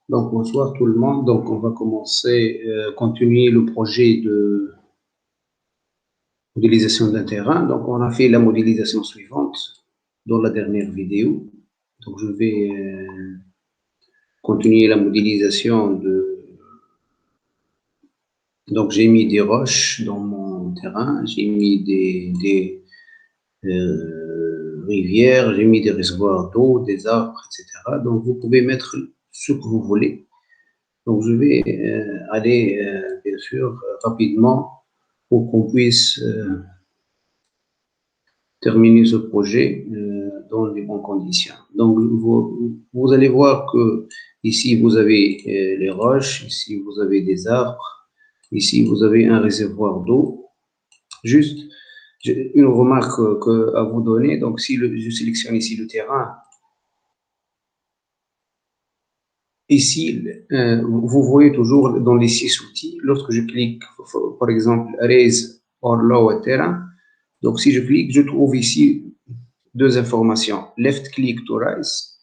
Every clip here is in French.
Donc, bonsoir tout le monde. Donc, on va commencer, continuer le projet de modélisation d'un terrain. Donc, on a fait la modélisation suivante dans la dernière vidéo. Donc, je vais continuer la modélisation de. Donc, j'ai mis des roches dans mon terrain, j'ai mis des rivières, j'ai mis des réservoirs d'eau, des arbres, etc. Donc, vous pouvez mettre ce que vous voulez. Donc, je vais aller, bien sûr, rapidement pour qu'on puisse terminer ce projet dans les bonnes conditions. Donc, vous allez voir que ici, vous avez les roches, ici, vous avez des arbres, ici, vous avez un réservoir d'eau. Juste une remarque à vous donner. Donc, si je sélectionne ici le terrain, ici, vous voyez toujours dans les 6 outils, lorsque je clique, par exemple, Raise or Lower Terrain, donc si je clique, je trouve ici deux informations. Left click to rise,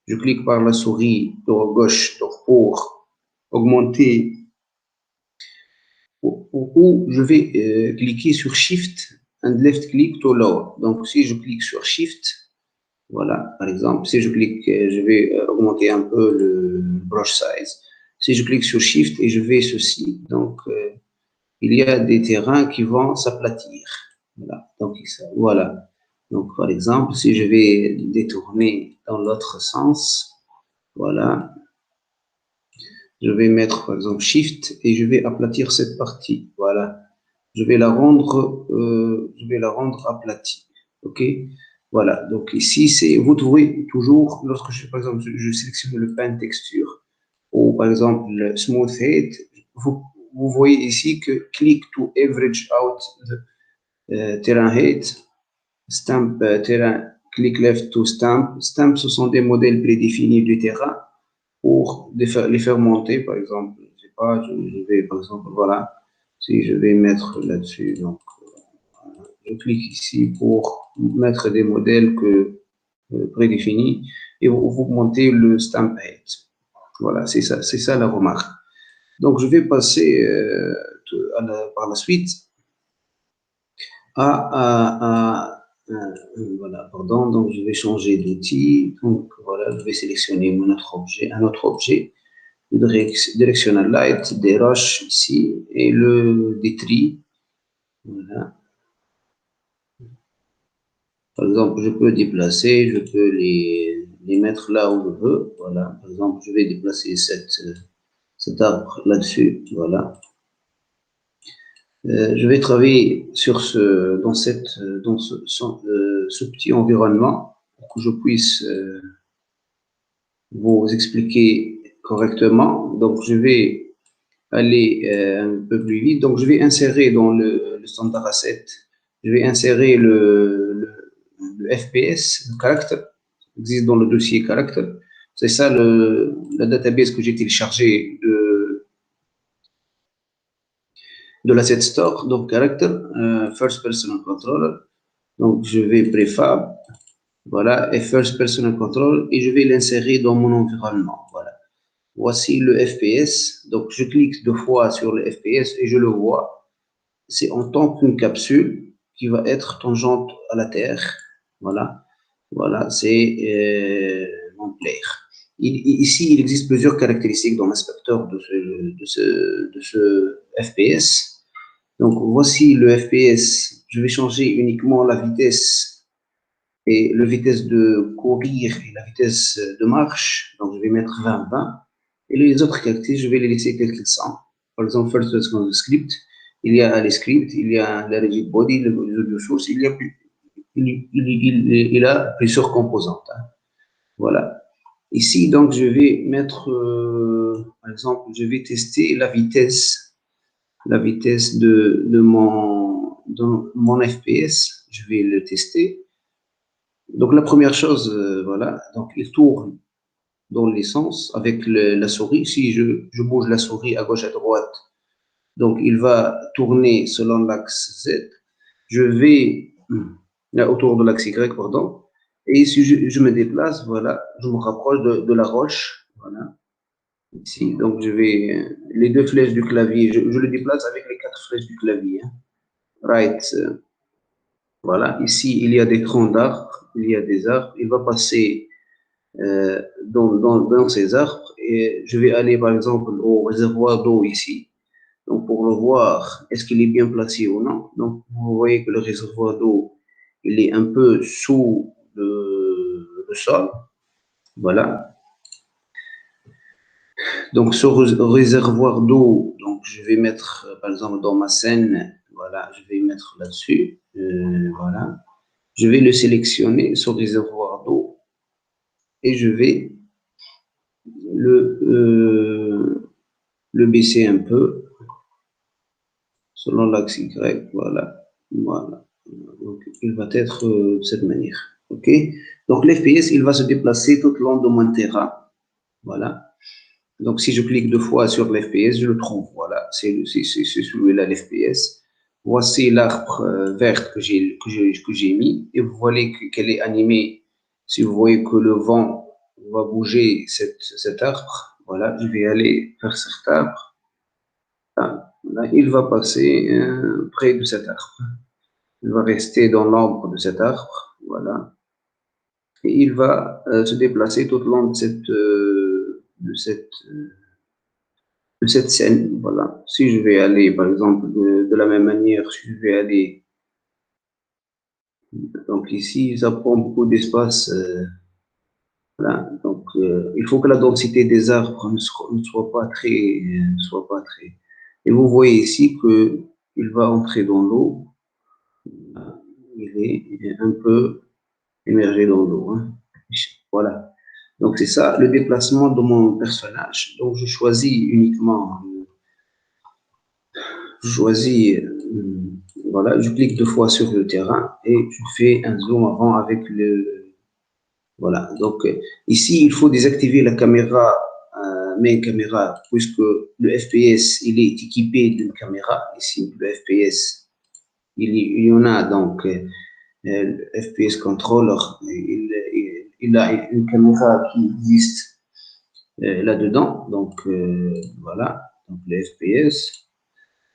je clique par la souris de gauche pour augmenter, ou je vais cliquer sur Shift and left click to lower. Donc si je clique sur Shift, voilà, par exemple, si je clique, je vais augmenter un peu le brush size. Si je clique sur Shift et je vais ceci, donc il y a des terrains qui vont s'aplatir. Voilà, donc voilà. Donc par exemple, si je vais détourner dans l'autre sens, voilà, je vais mettre par exemple Shift et je vais aplatir cette partie. Voilà, je vais la rendre aplatie. Ok. Voilà, donc ici, vous trouvez toujours, lorsque par exemple, je sélectionne le pen texture ou par exemple le smooth height, vous voyez ici que click to average out the terrain height, stamp terrain, click left to stamp. Stamp, ce sont des modèles prédéfinis du terrain pour les faire monter, par exemple, je sais pas, je vais par exemple, voilà, si je vais mettre là-dessus, donc je clique ici pour mettre des modèles prédéfinis et vous montez le stamp height. Voilà, c'est ça la remarque. Donc, je vais passer par la suite voilà, pardon. Donc, je vais changer d'outil. Donc, voilà, je vais sélectionner un autre objet, le directional light, des roches ici et des tris. Voilà. Par exemple, je peux déplacer, je peux les mettre là où je veux. Voilà. Par exemple, je vais déplacer cet arbre là-dessus. Voilà. Je vais travailler dans ce petit environnement pour que je puisse vous expliquer correctement. Donc, je vais aller un peu plus vite. Donc, je vais insérer dans le standard asset, je vais insérer le FPS, le caractère, qui existe dans le dossier caractère. C'est ça la database que j'ai téléchargée de l'asset store, donc character, first person controller. Donc, je vais préfab, voilà, et first person control, et je vais l'insérer dans mon environnement. Voilà. Voici le FPS. Donc, je clique 2 fois sur le FPS et je le vois. C'est en tant qu'une capsule qui va être tangente à la Terre. Voilà. Voilà, c'est mon player. Ici, il existe plusieurs caractéristiques dans l'inspecteur de ce FPS. Donc, voici le FPS. Je vais changer uniquement la vitesse et la vitesse de courir et la vitesse de marche. Donc, je vais mettre 20-20. Et les autres caractéristiques, je vais les laisser telles qu'elles sont. Par exemple, first person script, il y a les scripts, il y a la rigid body, les audio source, il a plusieurs composantes. Hein. Voilà. Ici, donc, je vais mettre, par exemple, je vais tester la vitesse de mon FPS. Je vais le tester. Donc, la première chose, voilà, donc il tourne dans les sens avec la souris. Si je bouge la souris à gauche, à droite, donc il va tourner selon l'axe Z. Je vais autour de l'axe Y, pardon. Et si je me déplace, voilà, je me rapproche de la roche, voilà. Ici, donc je vais, les deux flèches du clavier, je le déplace avec les quatre flèches du clavier. Hein. Right, voilà. Ici, il y a des troncs d'arbres, il y a des arbres. Il va passer dans ces arbres et je vais aller, par exemple, au réservoir d'eau ici. Donc, pour le voir, est-ce qu'il est bien placé ou non. Donc, vous voyez que le réservoir d'eau, il est un peu sous le sol. Voilà. Donc, ce réservoir d'eau, donc je vais mettre, par exemple, dans ma scène, voilà, je vais mettre là-dessus. Voilà. Je vais le sélectionner, ce réservoir d'eau, et je vais le, le baisser un peu selon l'axe Y. Voilà. Voilà. Donc, il va être de cette manière. OK? Donc, l'FPS, il va se déplacer tout le long de mon terrain. Voilà. Donc, si je clique deux fois sur l'FPS, je le trouve. Voilà. C'est celui-là, l'FPS. Voici l'arbre vert que j'ai mis. Et vous voyez qu'elle est animée. Si vous voyez que le vent va bouger cet arbre, voilà, je vais aller vers cet arbre. Là, il va passer près de cet arbre. Il va rester dans l'ombre de cet arbre. Voilà. Et il va se déplacer tout le long de cette scène. Voilà. Si je vais aller, par exemple, de la même manière, si je vais aller, donc ici, ça prend beaucoup d'espace. Voilà. Donc, il faut que la densité des arbres ne soit pas très, soit pas très. Et vous voyez ici que il va entrer dans l'eau. Il est un peu émergé dans l'eau. Hein. Voilà. Donc, c'est ça le déplacement de mon personnage. Donc, je choisis uniquement, je choisis, voilà, je clique deux fois sur le terrain et je fais un zoom avant avec le, voilà. Donc, ici, il faut désactiver la caméra, main caméra, puisque le FPS, il est équipé d'une caméra. Ici, le FPS, il y en a donc, le FPS controller, il a une caméra qui existe là-dedans. Donc, voilà, donc le FPS.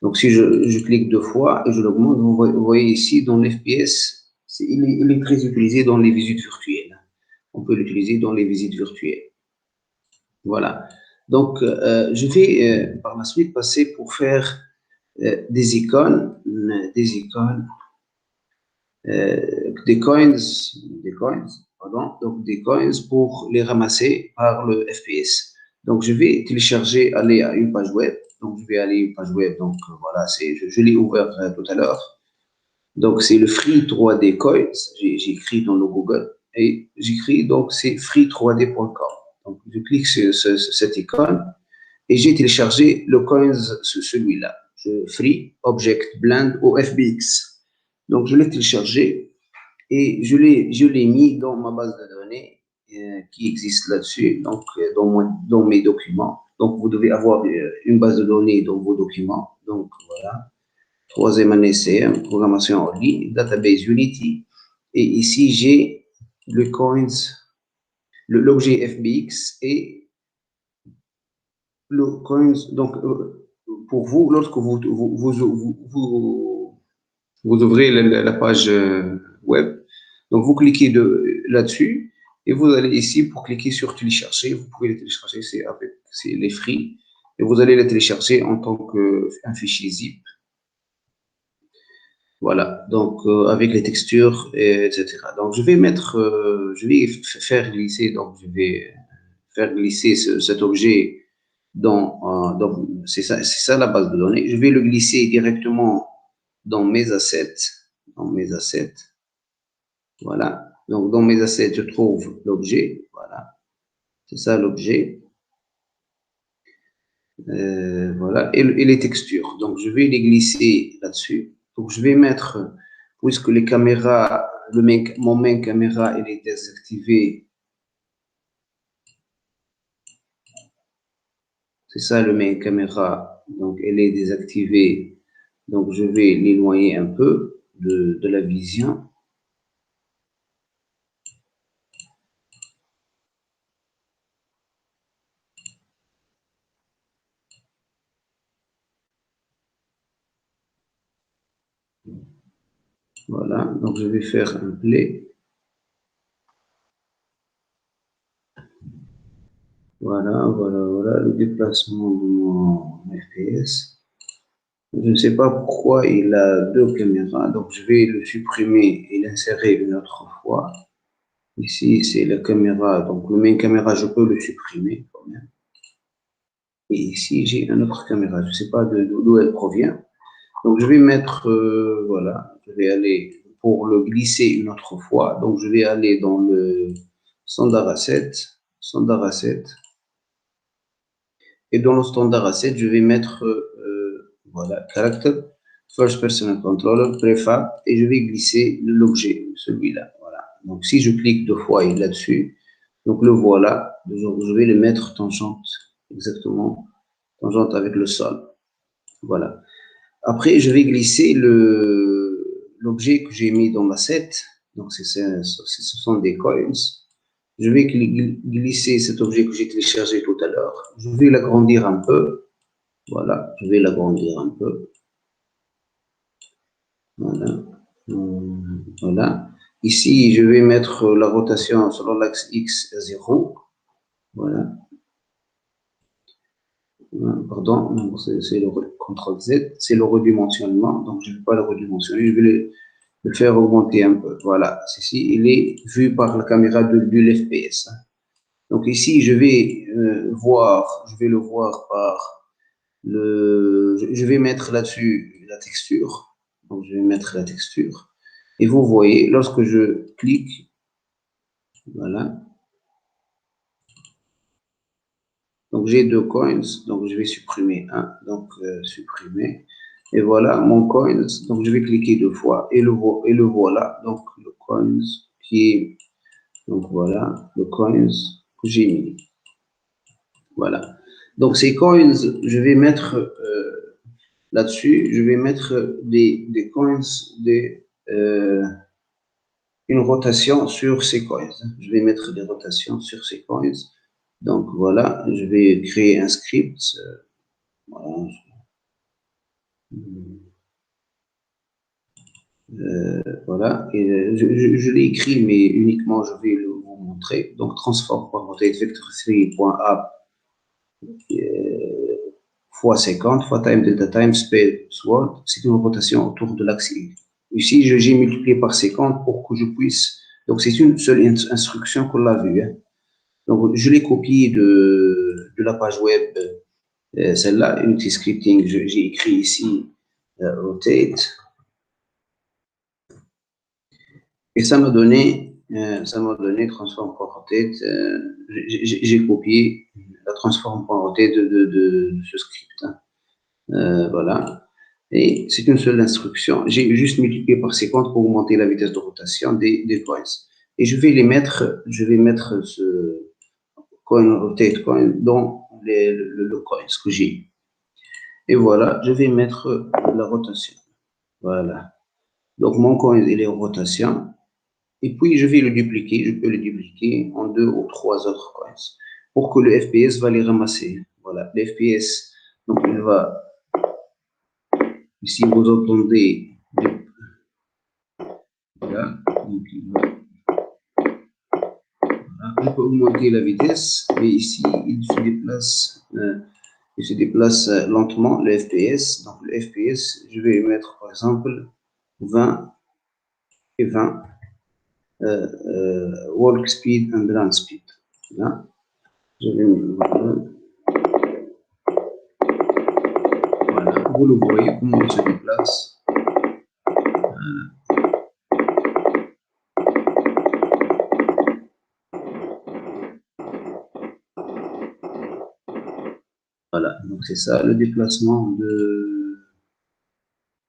Donc, si je clique deux fois et je l'augmente, vous voyez ici dans l'FPS, il est très utilisé dans les visites virtuelles. On peut l'utiliser dans les visites virtuelles. Voilà. Donc, je vais par la suite passer pour faire des icônes, des coins, pardon, donc des coins pour les ramasser par le FPS. Donc, je vais télécharger, aller à une page web. Donc, je vais aller à une page web. Donc, voilà, je l'ai ouvert tout à l'heure. Donc, c'est le Free 3D Coins. J'ai écrit dans le Google et j'écris donc c'est free3d.com. Donc, je clique sur cette icône et j'ai téléchargé le coins, celui-là, Free Object Blend au FBX. Donc, je l'ai téléchargé et je l'ai mis dans ma base de données qui existe là-dessus, donc dans mes documents. Donc, vous devez avoir une base de données dans vos documents. Donc, voilà. Troisième année CM, programmation en ligne, database Unity. Et ici, j'ai le coins, l'objet FBX et le coins. Donc, pour vous, lorsque vous ouvrez la page web, donc vous cliquez là-dessus et vous allez ici pour cliquer sur télécharger. Vous pouvez le télécharger, c'est les free. Et vous allez le télécharger en tant qu'un fichier zip. Voilà, donc avec les textures, etc. Donc je vais faire glisser, donc je vais faire glisser cet objet c'est ça la base de données. Je vais le glisser directement dans mes assets, dans mes assets. Voilà. Donc dans mes assets, je trouve l'objet. Voilà, c'est ça l'objet. Voilà, et les textures. Donc je vais les glisser là-dessus. Donc je vais mettre, puisque les caméras, mon main caméra, elle est désactivée. C'est ça le main caméra. Donc elle est désactivée. Donc je vais l'éloigner un peu de la vision. Voilà, donc je vais faire un play. Voilà, voilà le déplacement de mon FPS. Je ne sais pas pourquoi il a deux caméras, donc je vais le supprimer et l'insérer une autre fois. Ici, c'est la caméra, donc le main caméra, je peux le supprimer quand même. Et ici, j'ai une autre caméra, je ne sais pas d'où elle provient. Donc je vais mettre, voilà, je vais aller pour le glisser une autre fois. Donc je vais aller dans le standard asset, standard asset. Et dans le standard asset, je vais mettre, voilà, character, first person controller, prefab, et je vais glisser l'objet, celui-là. Voilà. Donc si je clique deux fois là-dessus, donc le voilà, je vais le mettre tangente, exactement, tangente avec le sol. Voilà. Après, je vais glisser l'objet que j'ai mis dans l'asset. Donc, ce sont des coins. Je vais glisser cet objet que j'ai téléchargé tout à l'heure. Je vais l'agrandir un peu. Voilà, je vais l'agrandir un peu. Voilà. Voilà. Ici, je vais mettre la rotation selon l'axe X à 0. Voilà. Pardon, c'est le CTRL Z, c'est le redimensionnement. Donc, je ne vais pas le redimensionner, je vais le faire augmenter un peu. Voilà, ceci, il est vu par la caméra de l'FPS. Donc, ici, je vais je vais le voir par je vais mettre là-dessus la texture. Donc, je vais mettre la texture. Et vous voyez, lorsque je clique, voilà. Donc, j'ai deux coins, donc je vais supprimer un, donc supprimer. Et voilà mon coins, donc je vais cliquer deux fois et le voilà. Donc, le coins qui est, donc voilà, le coins que j'ai mis. Voilà. Donc, ces coins, je vais mettre là-dessus, je vais mettre des coins, une rotation sur ces coins. Je vais mettre des rotations sur ces coins. Donc, voilà, je vais créer un script. Voilà. Voilà, et je l'ai écrit, mais uniquement je vais vous montrer. Donc, transform.rotate vector3.app fois 50 fois time delta time space word, c'est une rotation autour de l'axe Y. Ici, j'ai multiplié par 50 pour que je puisse. Donc, c'est une seule instruction qu'on l'a vue. Hein. Donc, je l'ai copié de la page web, celle-là, Unity Scripting. J'ai écrit ici rotate. Et ça m'a donné transform.rotate. J'ai copié la transform.rotate de ce script. Hein. Voilà. Et c'est une seule instruction. J'ai juste multiplié par 50 pour augmenter la vitesse de rotation des coins. Et je vais mettre ce coin rotate coin dans le coin, ce que j'ai. Et voilà, je vais mettre la rotation. Voilà. Donc mon coin, il est en rotation. Et puis, je vais le dupliquer. Je peux le dupliquer en deux ou trois autres coins pour que le FPS va les ramasser. Voilà, le FPS, donc il va, ici vous entendez, voilà, donc voilà, je peux augmenter la vitesse, mais ici il se déplace lentement, le FPS. Donc le FPS, je vais mettre par exemple 20 et 20, walk speed and run speed. Là, je vais, voilà. Vous le voyez comment il se déplace. Voilà, donc c'est ça le déplacement de.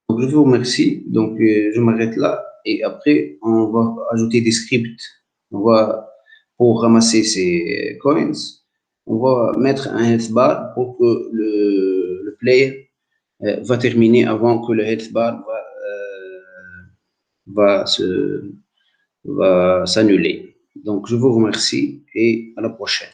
Donc je vous remercie. Donc je m'arrête là et après on va ajouter des scripts. On va pour ramasser ces coins, on va mettre un health bar pour que le player va terminer avant que le health bar va va s'annuler. Donc je vous remercie et à la prochaine.